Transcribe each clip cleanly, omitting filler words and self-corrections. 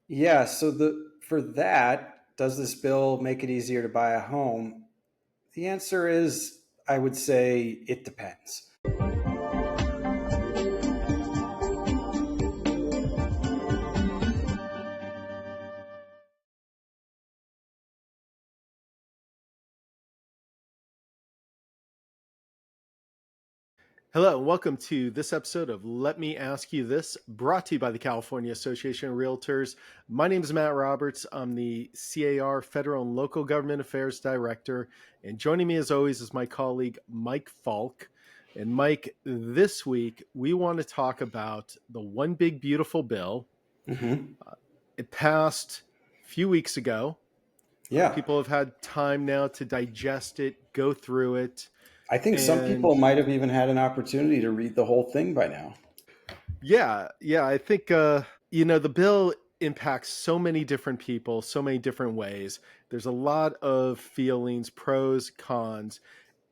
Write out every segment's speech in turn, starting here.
Yeah, so for that, does this bill make it easier to buy a home? The answer is I would say it depends. Hello, and welcome to this episode of Let Me Ask You This, brought to you by the California Association of Realtors. My name is Matt Roberts. I'm the CAR Federal and Local Government Affairs Director. And joining me as always is my colleague, Mike Falk. And Mike, this week we want to talk about the One Big Beautiful Bill. Hmm. It passed a few weeks ago. Yeah, People have had time now to digest it, go through it. I think some And people might have even had an opportunity to read the whole thing by now. yeah, I think the bill impacts so many different people, so many different ways. There's a lot of feelings, pros, cons,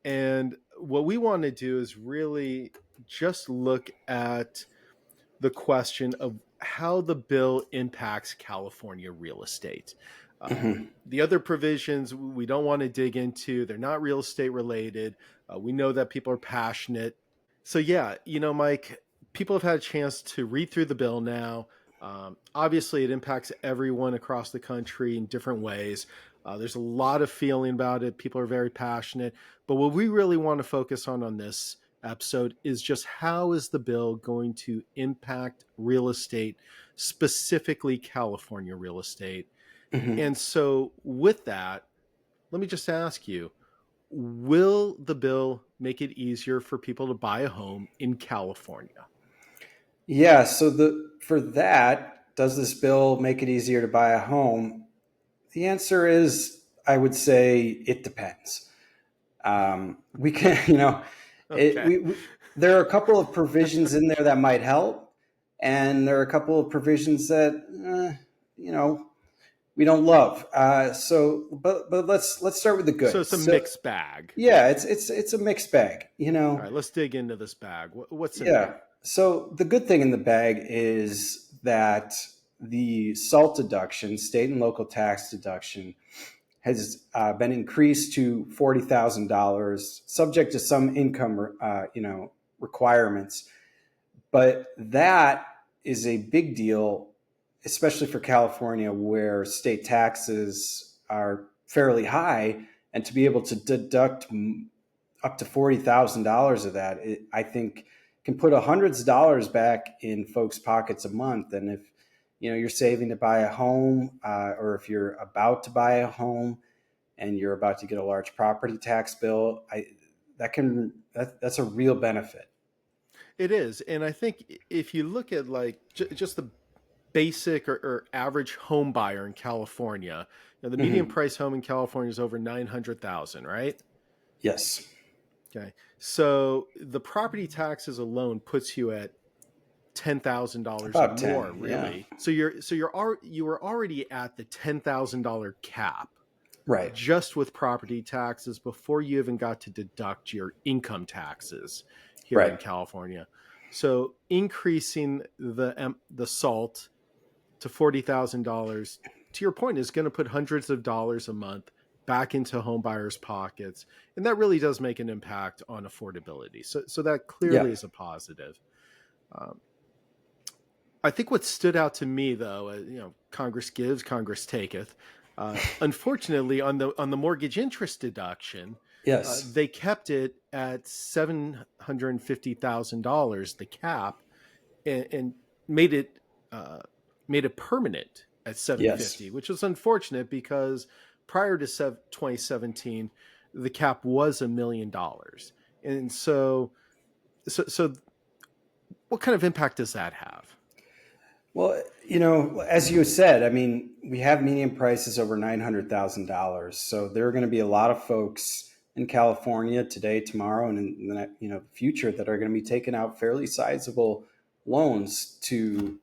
and what we want to do is really just look at the question of how the bill impacts California real estate. Hmm. The other provisions we don't want to dig into, they're not real estate related. We know that people are passionate. So, yeah, Mike, people have had a chance to read through the bill now. Obviously, it impacts everyone across the country in different ways. There's a lot of feeling about it. People are very passionate. But what we really want to focus on this episode is just how is the bill going to impact real estate, specifically California real estate. Hmm. And so, with that, let me just ask you, will the bill make it easier for people to buy a home in California? Yeah, so the for that, does this bill make it easier to buy a home? The answer is I would say it depends. We can, it, Okay. we there are a couple of provisions in there that might help, and there are a couple of provisions that you know we don't love. But let's start with the So good. it's a So mixed bag. yeah, it's a mixed bag. All right, let's dig into this bag. What's in Yeah. there? So the good thing in the bag is that the SALT deduction, state and local tax deduction, has been increased to $40,000, subject to some income, requirements. But that is a big deal, especially for California, where state taxes are fairly high, and to be able to deduct up to $40,000 of that, I think can put hundreds of dollars back in folks' pockets a month. And if you're saving to buy a home, or if you're about to buy a home and you're about to get a large property tax bill, that's a real benefit. It is. And I think if you look at like just the basic or average home buyer in California, the median Hmm. price home in California is over 900,000, right? Yes, Okay. So the property taxes alone puts you at $10,000 or about more, 10. Yeah, really. You were already at the $10,000 cap right. just with property taxes before you even got to deduct your income taxes here in Right. California. So increasing the SALT to $40,000, to your point, is going to put hundreds of dollars a month back into home buyers' pockets, and that really does make an impact on affordability. So that clearly Yeah. is a positive. Um, I think what stood out to me, though, Congress gives, Congress taketh. Unfortunately, on the mortgage interest deduction, Yes. they kept it at $750,000, the cap, and made it uh, made it permanent at Yes. 750, which was unfortunate because prior to 2017, the cap was $1 million, and so what kind of impact does that have? Well, as you said, I mean, we have median prices over $900,000. So there are going to be a lot of folks in California today, tomorrow, and in the future that are going to be taking out fairly sizable loans to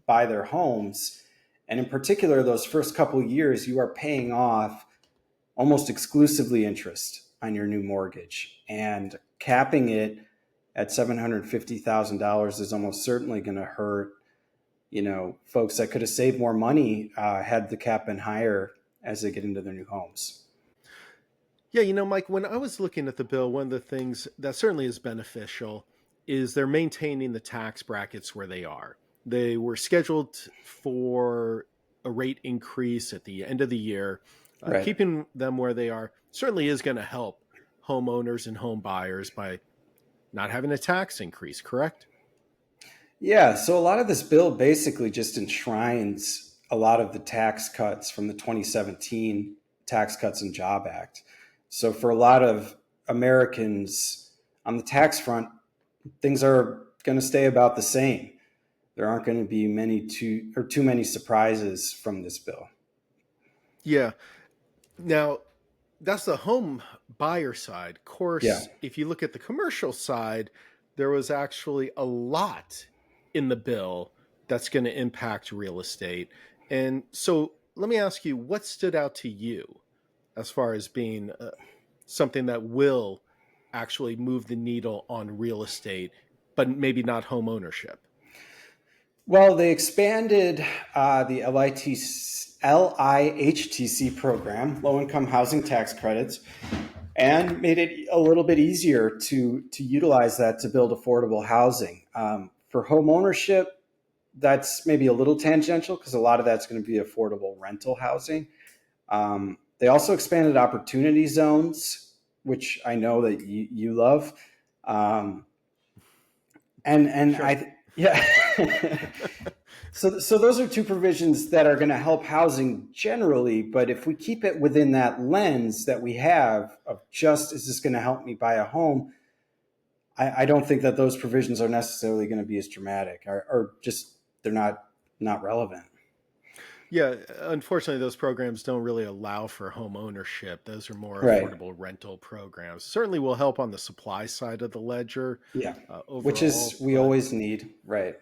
buy their homes. And in particular, those first couple of years, you are paying off almost exclusively interest on your new mortgage, and capping it at $750,000 is almost certainly going to hurt folks that could have saved more money had the cap been higher as they get into their new homes. Yeah, Mike, when I was looking at the bill, one of the things that certainly is beneficial is they're maintaining the tax brackets where they are. They were scheduled for a rate increase at the end of the year. Right. Keeping them where they are certainly is going to help homeowners and home buyers by not having a tax increase, correct? Yeah. So a lot of this bill basically just enshrines a lot of the tax cuts from the 2017 Tax Cuts and Job Act. So for a lot of Americans on the tax front, things are going to stay about the same. There aren't going to be too many surprises from this bill. Yeah. Now, that's the home buyer side. Of course, if you look at the commercial side, there was actually a lot in the bill that's going to impact real estate. And so let me ask you, what stood out to you as far as being something that will actually move the needle on real estate, but maybe not home ownership? Well, they expanded the LIHTC program, low income housing tax credits, and made it a little bit easier to utilize that to build affordable housing. For home ownership, that's maybe a little tangential because a lot of that's going to be affordable rental housing. They also expanded opportunity zones, which I know that you love. Sure. Yeah. So those are two provisions that are going to help housing generally. But if we keep it within that lens that we have of just, is this going to help me buy a home? I don't think that those provisions are necessarily going to be as dramatic or just they're not relevant. Yeah, unfortunately, those programs don't really allow for home ownership. Those are more Right. affordable rental programs. Certainly will help on the supply side of the ledger. Yeah. Overall, Which is we always need. Right.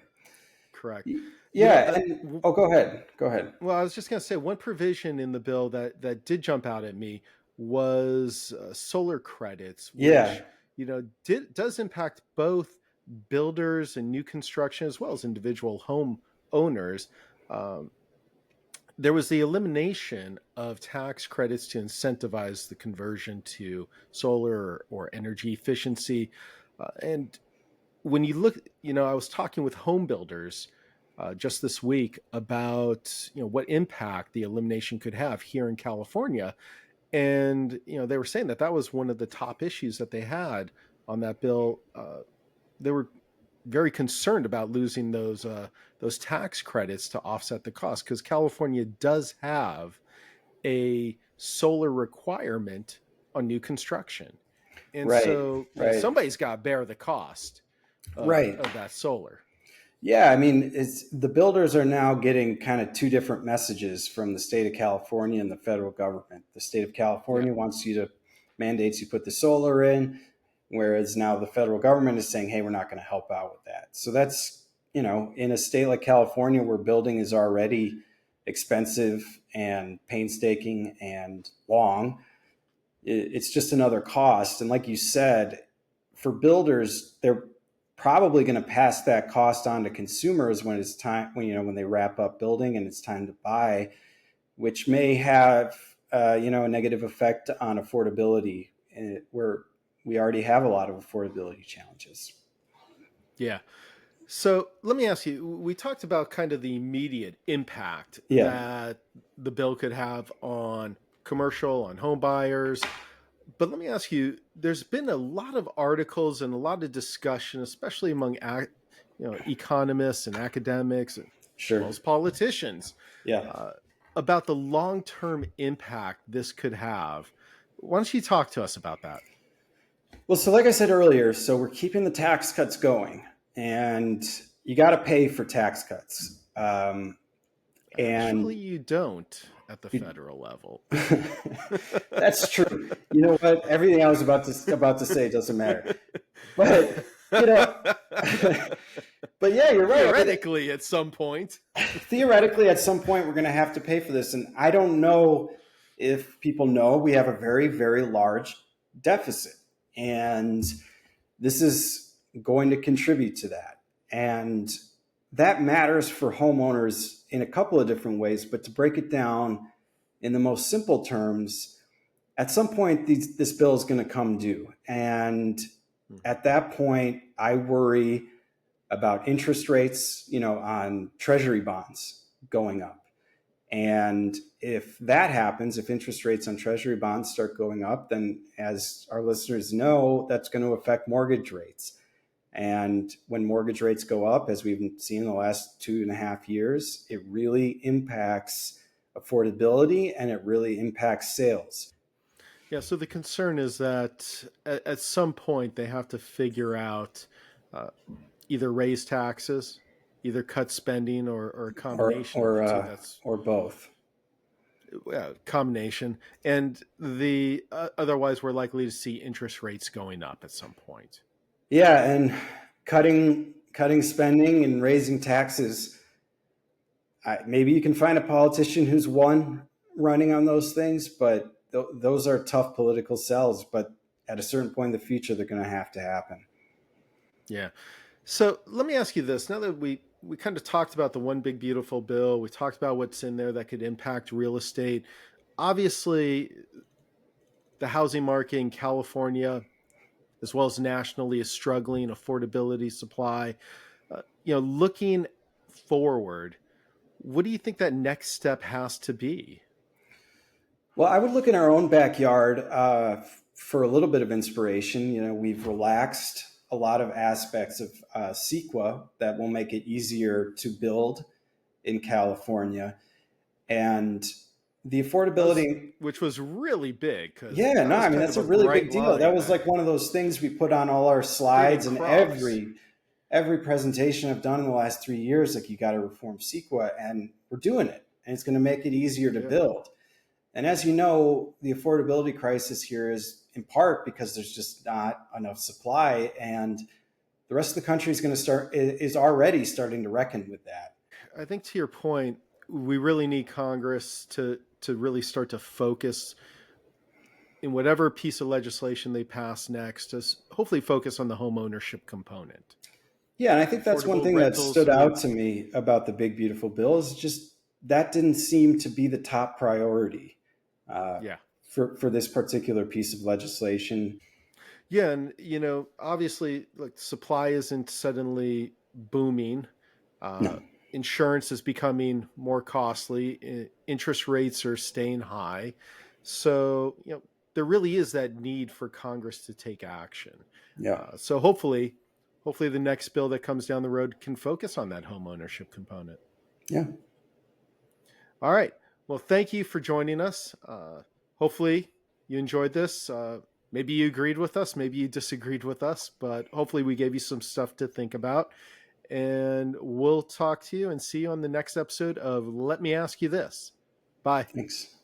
Correct. Yeah. Go ahead. Go ahead. Well, I was just going to say one provision in the bill that did jump out at me was solar credits, which does impact both builders and new construction as well as individual home owners. There was the elimination of tax credits to incentivize the conversion to solar or energy efficiency. And when you look, I was talking with home builders just this week about, what impact the elimination could have here in California. And, they were saying that was one of the top issues that they had on that bill. They were very concerned about losing those tax credits to offset the cost because California does have a solar requirement on new construction, and Right. so somebody's got to bear the cost of that solar. Yeah, I mean, the builders are now getting kind of two different messages from the state of California and the federal government. The state of California wants you to mandates you put the solar in, whereas now the federal government is saying, hey, we're not going to help out with that. So that's, in a state like California where building is already expensive and painstaking and long, it's just another cost. And like you said, for builders, they're probably going to pass that cost on to consumers when it's time, when they wrap up building and it's time to buy, which may have, a negative effect on affordability where we already have a lot of affordability challenges. Yeah. So let me ask you, we talked about kind of the immediate impact that the bill could have on commercial, on home buyers. But let me ask you, there's been a lot of articles and a lot of discussion, especially among economists and academics, as well as politicians, about the long-term impact this could have. Why don't you talk to us about that? Well, so like I said earlier, so we're keeping the tax cuts going, and you got to pay for tax cuts. Actually, you don't at the federal level. That's true. You know what? Everything I was about to say doesn't matter. But but yeah, you're right. Theoretically, at some point. Theoretically, at some point, we're going to have to pay for this, and I don't know if people know we have a very, very large deficit, and this is going to contribute to that. And that matters for homeowners in a couple of different ways, but to break it down in the most simple terms, at some point, this bill is going to come due. And at that point, I worry about interest rates, on treasury bonds going up. And if that happens, if interest rates on treasury bonds start going up, then as our listeners know, that's going to affect mortgage rates. And when mortgage rates go up, as we've seen in the last 2.5 years, it really impacts affordability and it really impacts sales. Yeah, so the concern is that at some point they have to figure out uh, either raise taxes, either cut spending, or a combination of the two. That's Or both. combination, and the otherwise we're likely to see interest rates going up at some point. Yeah, and cutting spending and raising taxes. Maybe you can find a politician who's won running on those things, but those are tough political sells. But at a certain point in the future, they're going to happen. Yeah. So let me ask you this. Now that we kind of talked about the one big beautiful bill, we talked about what's in there that could impact real estate. Obviously, the housing market in California, as well as nationally, is struggling. Affordability, supply. Looking forward, what do you think that next step has to be? Well, I would look in our own backyard for a little bit of inspiration. We've relaxed a lot of aspects of CEQA that will make it easier to build in California. And the affordability, which was really big. Yeah, no, I mean, that's a really big deal. That was like one of those things we put on all our slides and every presentation I've done in the last 3 years, like, you got to reform CEQA, and we're doing it. And it's going to make it easier to build. And as you know, the affordability crisis here is in part because there's just not enough supply, and the rest of the country is already starting to reckon with that. I think to your point, we really need Congress to really start to focus in whatever piece of legislation they pass next, to hopefully focus on the home ownership component. Yeah, and I think that's one thing that stood out to me about the big beautiful bill is just that didn't seem to be the top priority. For this particular piece of legislation. Yeah, and obviously, like, supply isn't suddenly booming. No. Insurance is becoming more costly. Interest rates are staying high. So there really is that need for Congress to take action. Yeah. So hopefully the next bill that comes down the road can focus on that home ownership component. Yeah. All right. Well, thank you for joining us. Hopefully you enjoyed this. Maybe you agreed with us, maybe you disagreed with us, but hopefully we gave you some stuff to think about. And we'll talk to you and see you on the next episode of Let Me Ask You This. Bye. Thanks.